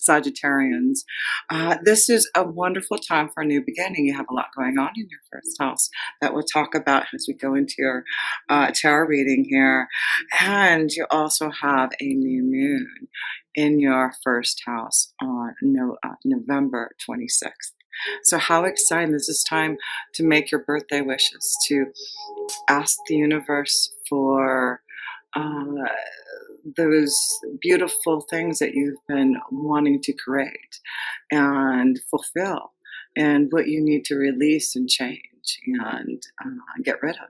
Sagittarians. This is a wonderful time for a new beginning. You have a lot going on in your first house that we'll talk about as we go into your tarot reading here. And you also have a new moon in your first house on November 26th. So how exciting. This is time to make your birthday wishes, to ask the universe for uh, those beautiful things that you've been wanting to create and fulfill, and what you need to release and change and get rid of.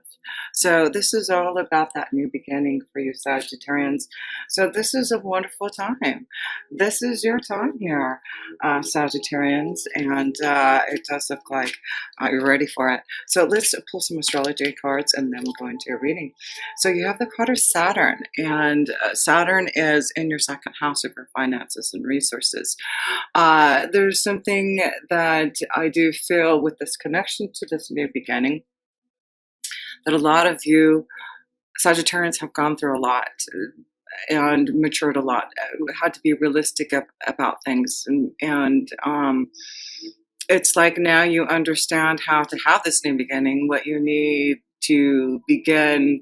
So this is all about that new beginning for you Sagittarians. So this is a wonderful time. This is your time here, Sagittarians, and it does look like you're ready for it. So let's pull some astrology cards and then we'll go into your reading. So you have the card of Saturn, and Saturn is in your second house of your finances and resources. There's something that I do feel with this connection to this new beginning, that a lot of you Sagittarians have gone through a lot and matured a lot, had to be realistic about things, and it's like now you understand how to have this new beginning, what you need to begin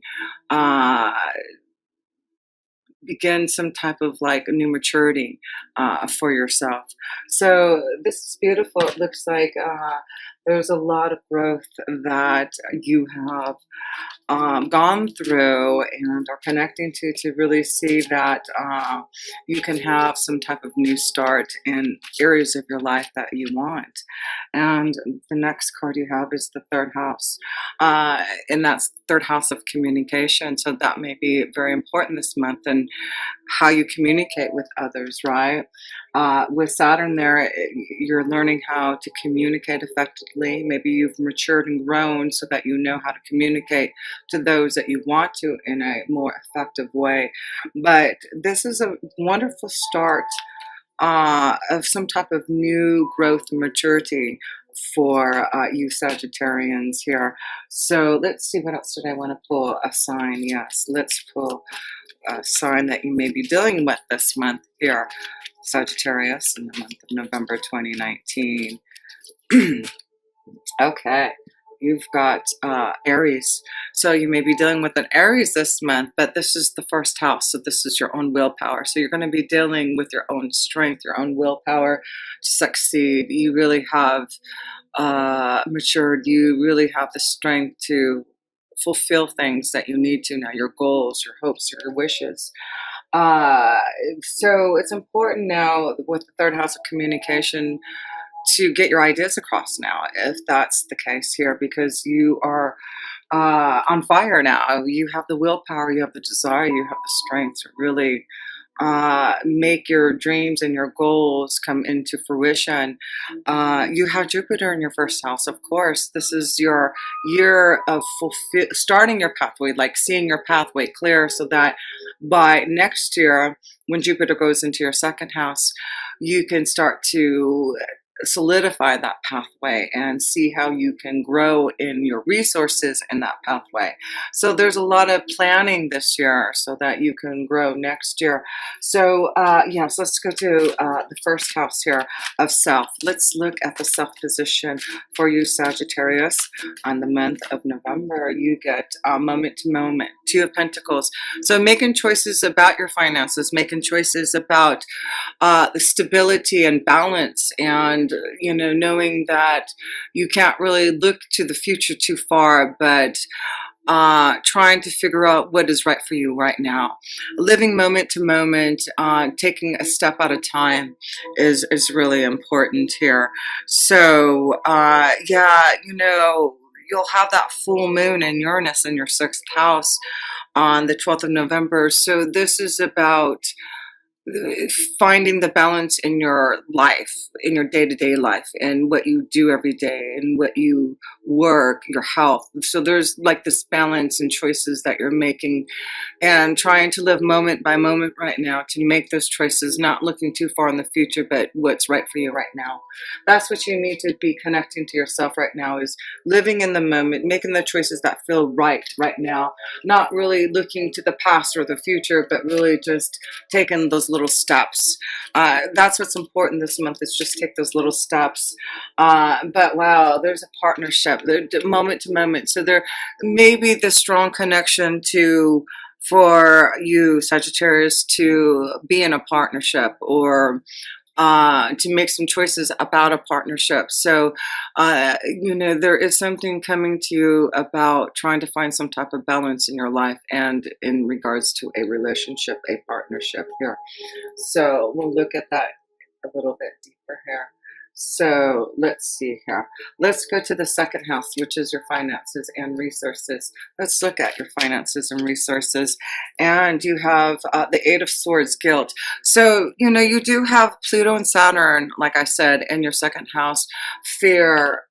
some type of like new maturity for yourself. So this is beautiful. It looks like there's a lot of growth that you have gone through and are connecting to really see that you can have some type of new start in areas of your life that you want. And the next card you have is the third house, and that's third house of communication. So that may be very important this month, and how you communicate with others, right? With Saturn there, you're learning how to communicate effectively. Maybe you've matured and grown so that you know how to communicate to those that you want to in a more effective way. But this is a wonderful start of some type of new growth and maturity for you Sagittarians here. So let's see, what else did I want to pull? A sign. Yes, let's pull a sign that you may be dealing with this month here, Sagittarius, in the month of November 2019. Okay, you've got Aries. So you may be dealing with an Aries this month, but this is the first house, so this is your own willpower. So you're going to be dealing with your own strength, your own willpower to succeed. You really have matured. You really have the strength to fulfill things that you need to now, your goals, your hopes, your wishes. So it's important now with the third house of communication to get your ideas across now, if that's the case here, because you are on fire now. You have the willpower, you have the desire, you have the strength to really make your dreams and your goals come into fruition. You have Jupiter in your first house, of course. This is your year of starting your pathway, like seeing your pathway clear, so that by next year, when Jupiter goes into your second house, you can start to solidify that pathway and see how you can grow in your resources in that pathway. So there's a lot of planning this year so that you can grow next year. So yes, let's go to the first house here of self. Let's look at the self position for you Sagittarius on the month of November. You get moment to moment, Two of Pentacles. So making choices about your finances, making choices about the stability and balance, and knowing that you can't really look to the future too far, but trying to figure out what is right for you right now. Living moment to moment, taking a step at a time is really important here. So yeah, you'll have that full moon in Uranus in your sixth house on the 12th of November. So this is about finding the balance in your life, in your day-to-day life, and what you do every day, and what you work, your health. So there's like this balance and choices that you're making, and trying to live moment by moment right now to make those choices, not looking too far in the future, but what's right for you right now. That's what you need to be connecting to yourself right now, is living in the moment, making the choices that feel right now, not really looking to the past or the future, but really just taking those little steps. That's what's important this month, is just take those little steps. But wow, there's a partnership, moment to moment. So there may be the strong connection to, for you Sagittarius, to be in a partnership, or to make some choices about a partnership. So, there is something coming to you about trying to find some type of balance in your life and in regards to a relationship, a partnership here. So we'll look at that a little bit deeper here. So let's see here. Let's go to the second house, which is your finances and resources. Let's look at your finances and resources. And you have the Eight of Swords, guilt. So, you do have Pluto and Saturn, like I said, in your second house. Fear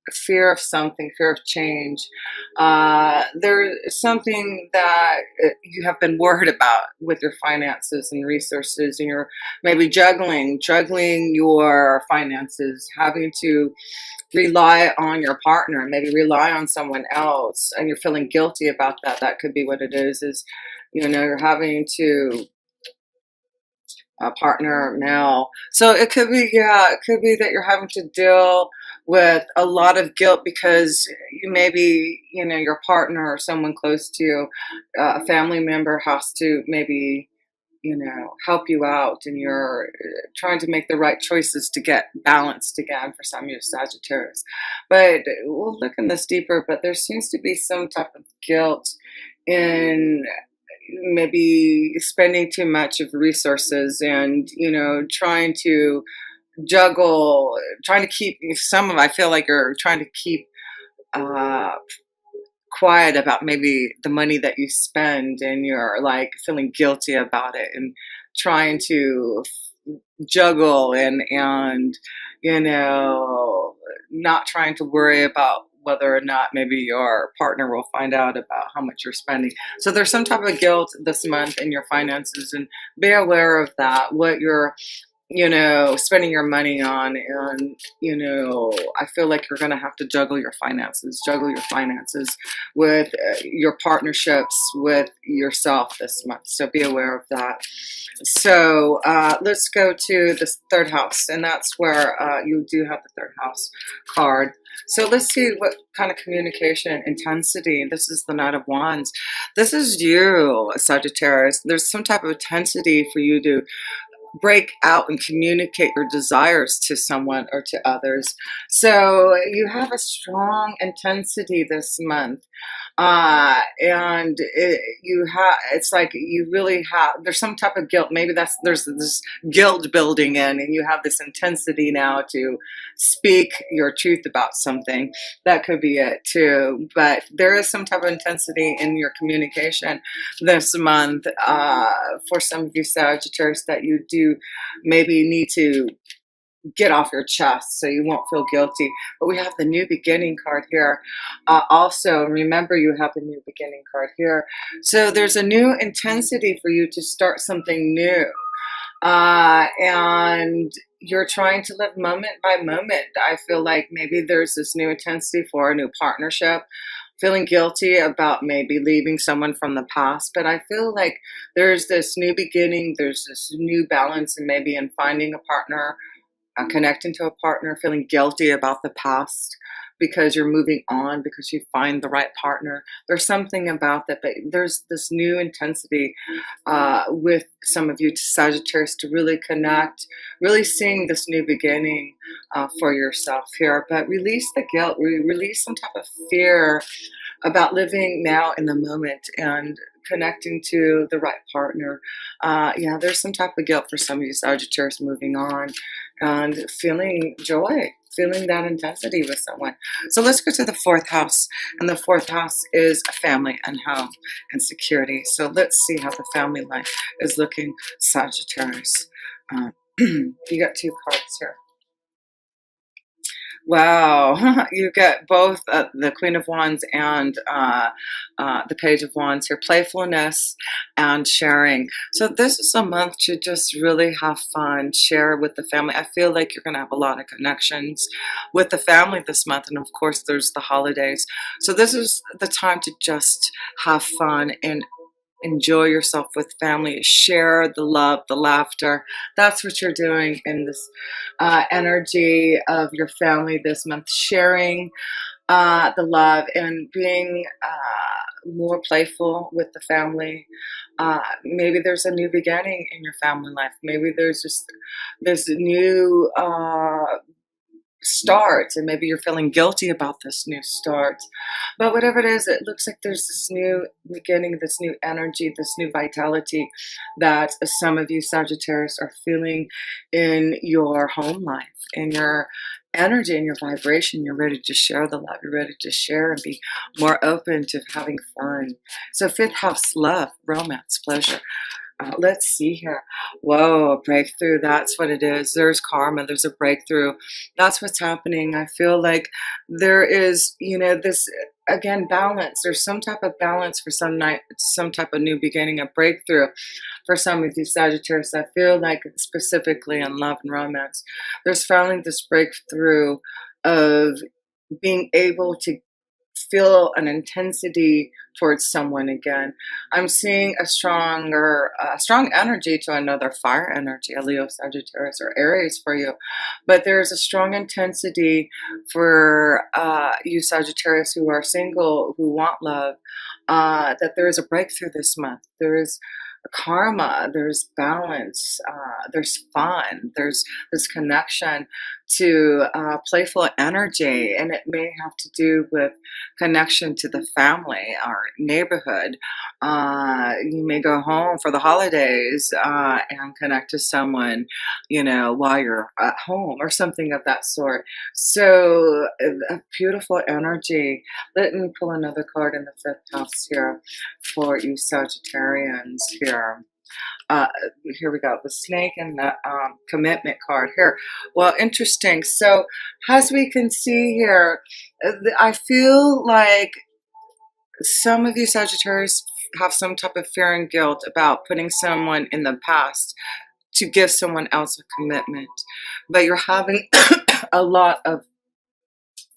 of something, fear of change. There is something that you have been worried about with your finances and resources, and you're maybe juggling your finances, having to rely on your partner, maybe rely on someone else, and you're feeling guilty about that. That could be what it is you're having to partner male. So it could be, yeah, it could be that you're having to deal with a lot of guilt because you maybe, your partner or someone close to you, a family member, has to maybe, help you out, and you're trying to make the right choices to get balanced again for some of your Sagittarius. But we'll look in this deeper, but there seems to be some type of guilt in maybe spending too much of resources, and trying to juggle, trying to keep some of, I feel like you're trying to keep uh quiet about maybe the money that you spend, and you're like feeling guilty about it, and trying to juggle, and not trying to worry about whether or not maybe your partner will find out about how much you're spending. So there's some type of guilt this month in your finances, and be aware of that, what you're spending your money on. And, I feel like you're going to have to juggle your finances with your partnerships with yourself this month. So be aware of that. So let's go to the third house, and that's where you do have the third house card. So let's see what kind of communication intensity. This is the Knight of Wands. This is you, Sagittarius. There's some type of intensity for you to break out and communicate your desires to someone or to others. So you have a strong intensity this month. And it's like you really have, there's some type of guilt. Maybe there's this guilt building in, and you have this intensity now to speak your truth about something. That could be it too. But there is some type of intensity in your communication this month, for some of you Sagittarius, that you do maybe need to get off your chest so you won't feel guilty. But we have the new beginning card here. Also, remember, you have the new beginning card here. So there's a new intensity for you to start something new. And you're trying to live moment by moment. I feel like maybe there's this new intensity for a new partnership, feeling guilty about maybe leaving someone from the past. But I feel like there's this new beginning, there's this new balance, and maybe in finding a partner, connecting to a partner, feeling guilty about the past because you're moving on, because you find the right partner. There's something about that, but there's this new intensity with some of you Sagittarius to really connect, really seeing this new beginning for yourself here. But release the guilt, release some type of fear about living now in the moment and connecting to the right partner. Yeah, there's some type of guilt for some of you Sagittarius moving on and feeling joy, feeling that intensity with someone. So let's go to the fourth house. And the fourth house is family and home and security. So let's see how the family life is looking, Sagittarius. You got two cards here. Wow, you get both the Queen of Wands and the Page of Wands here. Playfulness and sharing. So this is a month to just really have fun, share with the family. I feel like you're going to have a lot of connections with the family this month. And of course, there's the holidays. So this is the time to just have fun and enjoy yourself with family, share the love, the laughter. That's what you're doing in this energy of your family this month, sharing the love and being more playful with the family. Maybe there's a new beginning in your family life. Maybe there's just this new start, and maybe you're feeling guilty about this new start. But whatever it is, it looks like there's this new beginning, this new energy, this new vitality that some of you Sagittarius are feeling in your home life, in your energy, in your vibration. You're ready to share the love. You're ready to share and be more open to having fun. So fifth house, love, romance, pleasure. Let's see here. Whoa, a breakthrough. That's what it is. There's karma. There's a breakthrough. That's what's happening. I feel like there is, this again balance. There's some type of balance for some night, some type of new beginning, a breakthrough for some of you Sagittarius. I feel like specifically in love and romance, there's finally this breakthrough of being able to feel an intensity towards someone again. I'm seeing a strong energy to another fire energy, a Leo, Sagittarius, or Aries for you. But there's a strong intensity for you Sagittarius who are single, who want love, that there is a breakthrough this month. There is karma, there's balance, there's fun, there's this connection to playful energy, and it may have to do with connection to the family or neighborhood. You may go home for the holidays and connect to someone, while you're at home or something of that sort. So, a beautiful energy. Let me pull another card in the fifth house here for you Sagittarians here. Here we go, the snake and the commitment card here. Well, interesting. So as we can see here, I feel like some of you Sagittarius have some type of fear and guilt about putting someone in the past to give someone else a commitment, but you're having a lot of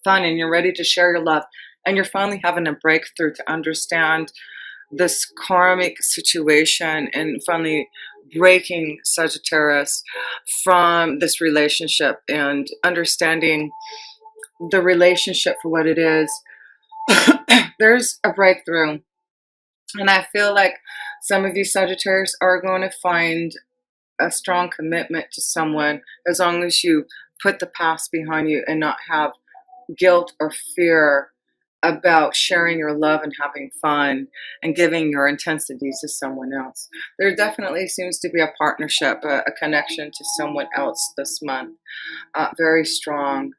fun and you're ready to share your love, and you're finally having a breakthrough to understand this karmic situation and finally breaking Sagittarius from this relationship and understanding the relationship for what it is. There's a breakthrough, and I feel like some of you Sagittarius are going to find a strong commitment to someone as long as you put the past behind you and not have guilt or fear about sharing your love and having fun and giving your intensity to someone else. There definitely seems to be a partnership, a connection to someone else this month. Very strong.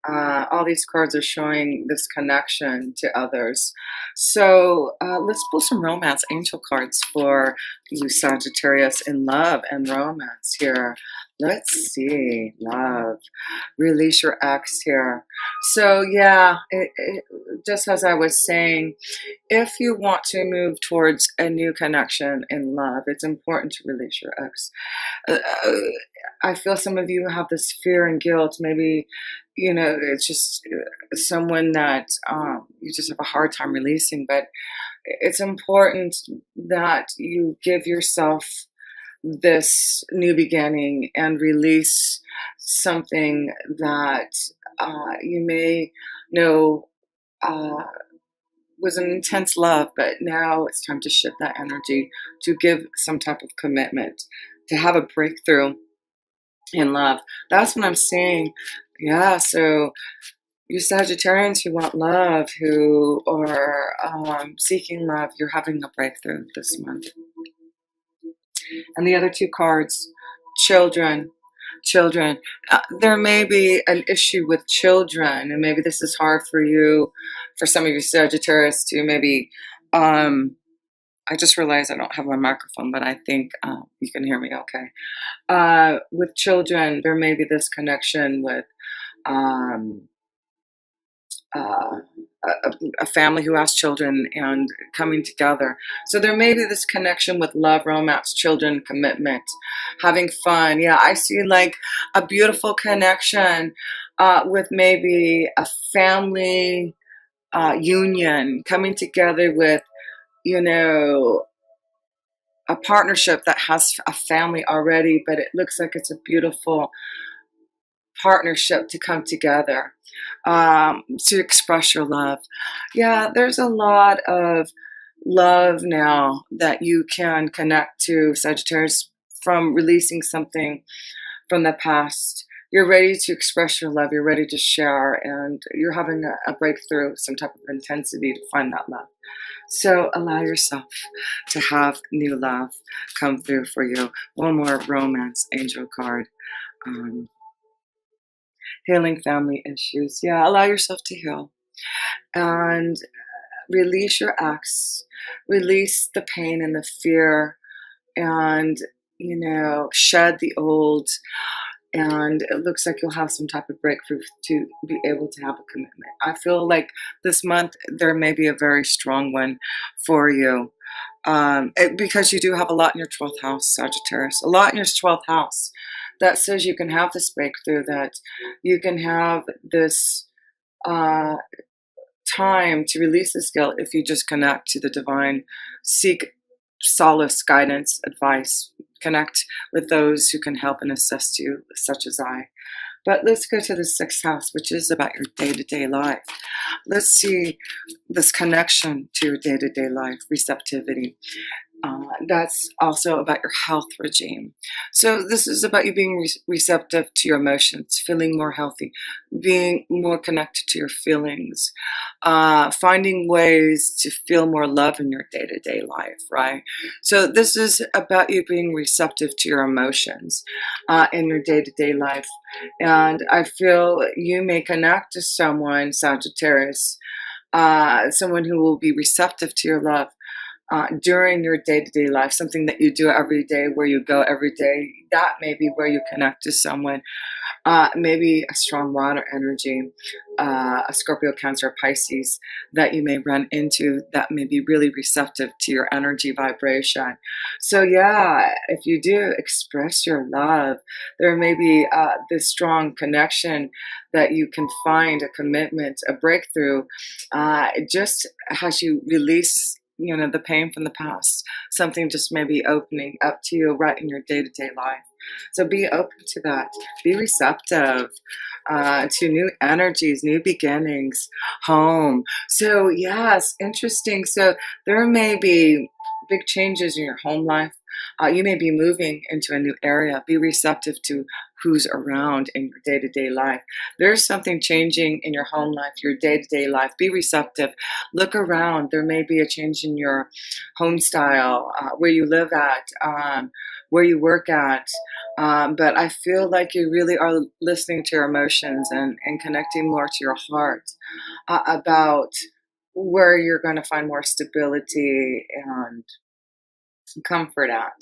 All these cards are showing this connection to others. So let's pull some romance angel cards for you Sagittarius in love and romance here. Let's see, love. Release your ex here. So yeah, just as I was saying, if you want to move towards a new connection in love, it's important to release your ex. Uh, I feel some of you have this fear and guilt. Maybe, it's just someone that you just have a hard time releasing. But it's important that you give yourself this new beginning and release something that you may know was an intense love, but now it's time to shift that energy to give some type of commitment, to have a breakthrough in love. That's what I'm seeing. Yeah, so you Sagittarians who want love, who are seeking love, you're having a breakthrough this month. And the other two cards, children. Children. There may be an issue with children, and maybe this is hard for you, for some of you Sagittarius to maybe. I just realized I don't have my microphone, but I think you can hear me okay. With children, there may be this connection with uh, a family who has children and coming together. So there may be this connection with love, romance, children, commitment, having fun. Yeah, I see like a beautiful connection with maybe a family union coming together with, you know, a partnership that has a family already, but it looks like it's a beautiful partnership to come together, to express your love. Yeah, there's a lot of love now that you can connect to, Sagittarius, from releasing something from the past. You're ready to express your love, you're ready to share, and you're having a breakthrough, some type of intensity to find that love. So allow yourself to have new love come through for you. One more romance angel card. Um, Healing family issues. Yeah, allow yourself to heal and release your ex, release the pain and the fear, and shed the old. And it looks like you'll have some type of breakthrough to be able to have a commitment. I feel like this month there may be a very strong one for you, because you do have a lot in your 12th house, Sagittarius, a lot in your 12th house that says you can have this breakthrough, that you can have this uh, time to release this guilt if you just connect to the divine, seek solace, guidance, advice, connect with those who can help and assist you, such as I. But let's go to the 6th house, which is about your day-to-day life. Let's see this connection to your day-to-day life, receptivity. That's also about your health regime. So this is about you being receptive to your emotions, feeling more healthy, being more connected to your feelings, finding ways to feel more love in your day-to-day life, right? So this is about you being receptive to your emotions in your day-to-day life. And I feel you may connect to someone, Sagittarius, someone who will be receptive to your love during your day-to-day life, something that you do every day, where you go every day. That may be where you connect to someone. Maybe a strong water energy, a Scorpio, Cancer, Pisces that you may run into that may be really receptive to your energy vibration. So yeah, if you do express your love, there may be this strong connection that you can find, a commitment, a breakthrough, just as you release the pain from the past. Something just may be opening up to you right in your day-to-day life. So be open to that. Be receptive to new energies, new beginnings, home. So yes, interesting. So there may be big changes in your home life. You may be moving into a new area. Be receptive to who's around in your day-to-day life. There's something changing in your home life, your day-to-day life. Be receptive. Look around. There may be a change in your home style, where you live at, where you work at. But I feel like you really are listening to your emotions and connecting more to your heart about where you're going to find more stability and comfort at.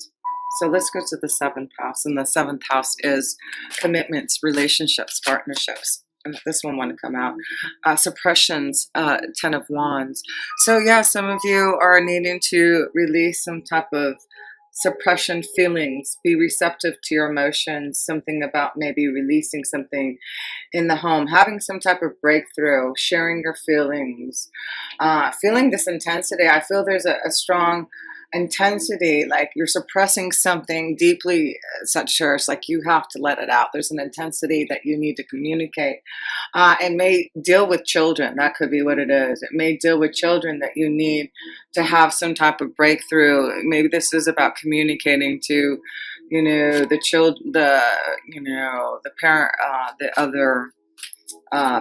So let's go to the 7th house. And the 7th house is commitments, relationships, partnerships. And this one want to come out. Suppressions, 10 of Wands. So yeah, some of you are needing to release some type of suppression feelings. Be receptive to your emotions. Something about maybe releasing something in the home, having some type of breakthrough, sharing your feelings, feeling this intensity. I feel there's a strong intensity, like you're suppressing something deeply, such as like you have to let it out. There's an intensity that you need to communicate. It may deal with children. That could be what it is. It may deal with children that you need to have some type of breakthrough. Maybe this is about communicating to, the child, the parent, the other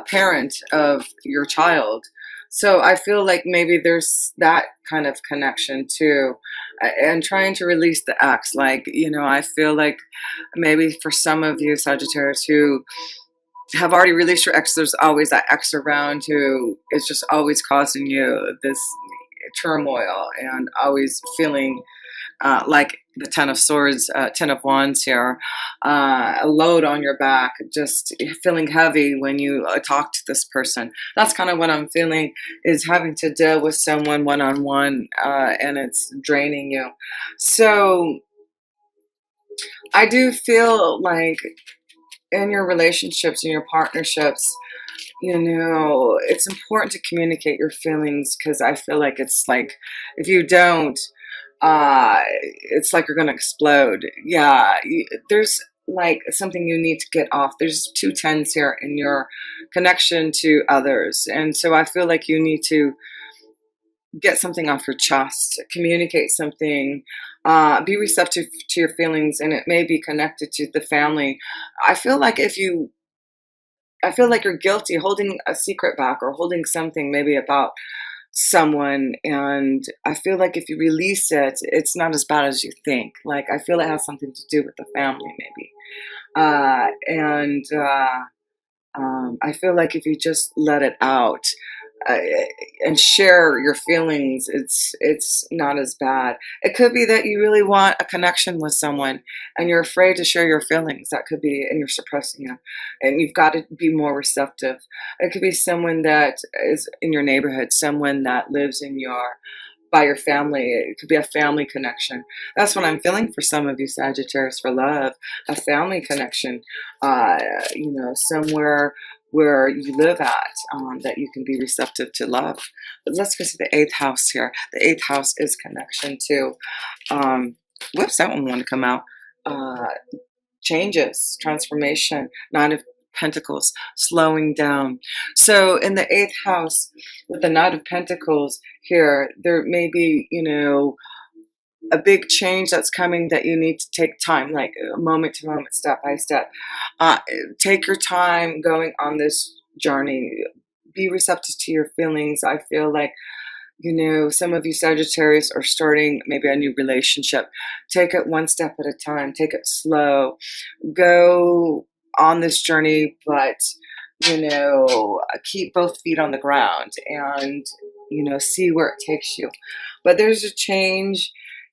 parent of your child. So I feel like maybe there's that kind of connection too, and trying to release the ex. Like, I feel like maybe for some of you Sagittarius who have already released your ex, there's always that ex around who is just always causing you this turmoil and always feeling like the 10 of Swords, 10 of Wands here, a load on your back, just feeling heavy when you talk to this person. That's kind of what I'm feeling, is having to deal with someone one-on-one, and it's draining you. So I do feel like in your relationships, in your partnerships, it's important to communicate your feelings, because I feel like it's like if you don't, it's like you're gonna explode. Yeah, there's like something you need to get off. There's two tens here in your connection to others, and so I feel like you need to get something off your chest, communicate something, be receptive to your feelings, and it may be connected to the family. I feel like if you I feel like you're guilty holding a secret back or holding something maybe about someone, and I feel like if you release it, it's not as bad as you think. Like, I feel it has something to do with the family maybe. And I feel like if you just let it out, uh, and share your feelings, it's not as bad. It could be that you really want a connection with someone and you're afraid to share your feelings. That could be, and you're suppressing it, and you've got to be more receptive. It could be someone that is in your neighborhood, someone that lives in your by your family. It could be a family connection. That's what I'm feeling for some of you Sagittarius for love, a family connection, uh, somewhere where you live at, that you can be receptive to love. But let's go to the eighth house here. The eighth house is connection to, whoops, that one wanted to come out. Uh, Changes, transformation, Nine of Pentacles, slowing down. So in the eighth house with the Knight of Pentacles here, there may be, a big change that's coming that you need to take time, like moment to moment, step by step. Uh, Take your time going on this journey. Be receptive to your feelings. I feel like, some of you Sagittarius are starting maybe a new relationship. Take it one step at a time. Take it slow. Go on this journey, but keep both feet on the ground and see where it takes you. But there's a change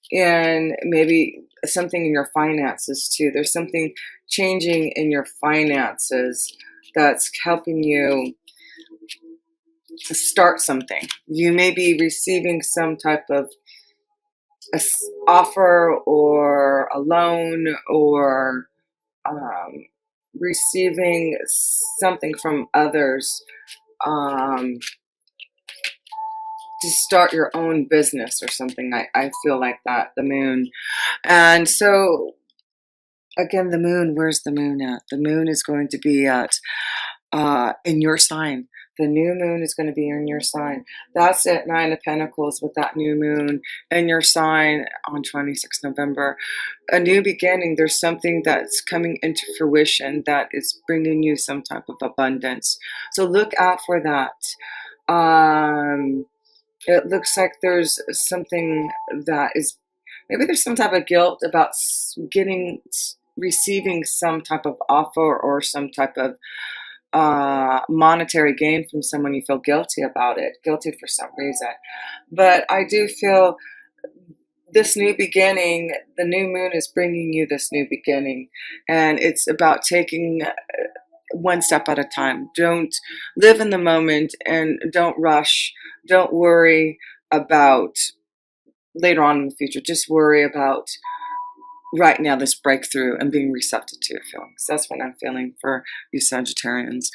in maybe something in your finances too. There's something changing in your finances that's helping you to start something. You may be receiving some type of offer or a loan, or um, receiving something from others, um, to start your own business or something. I feel like that, the moon. And so, again, the moon, where's the moon at? The moon is going to be at in your sign. The new moon is going to be in your sign. That's it, Nine of Pentacles with that new moon in your sign on 26 November. A new beginning. There's something that's coming into fruition that is bringing you some type of abundance. So look out for that. It looks like there's something that is, maybe there's some type of guilt about receiving some type of offer or some type of monetary gain from someone. You feel guilty about it, guilty for some reason. But I do feel this new beginning, the new moon is bringing you this new beginning, and it's about taking one step at a time. Don't live in the moment and don't rush. Don't worry about later on in the future. Just worry about right now, this breakthrough and being receptive to your feelings. That's what I'm feeling for you Sagittarians.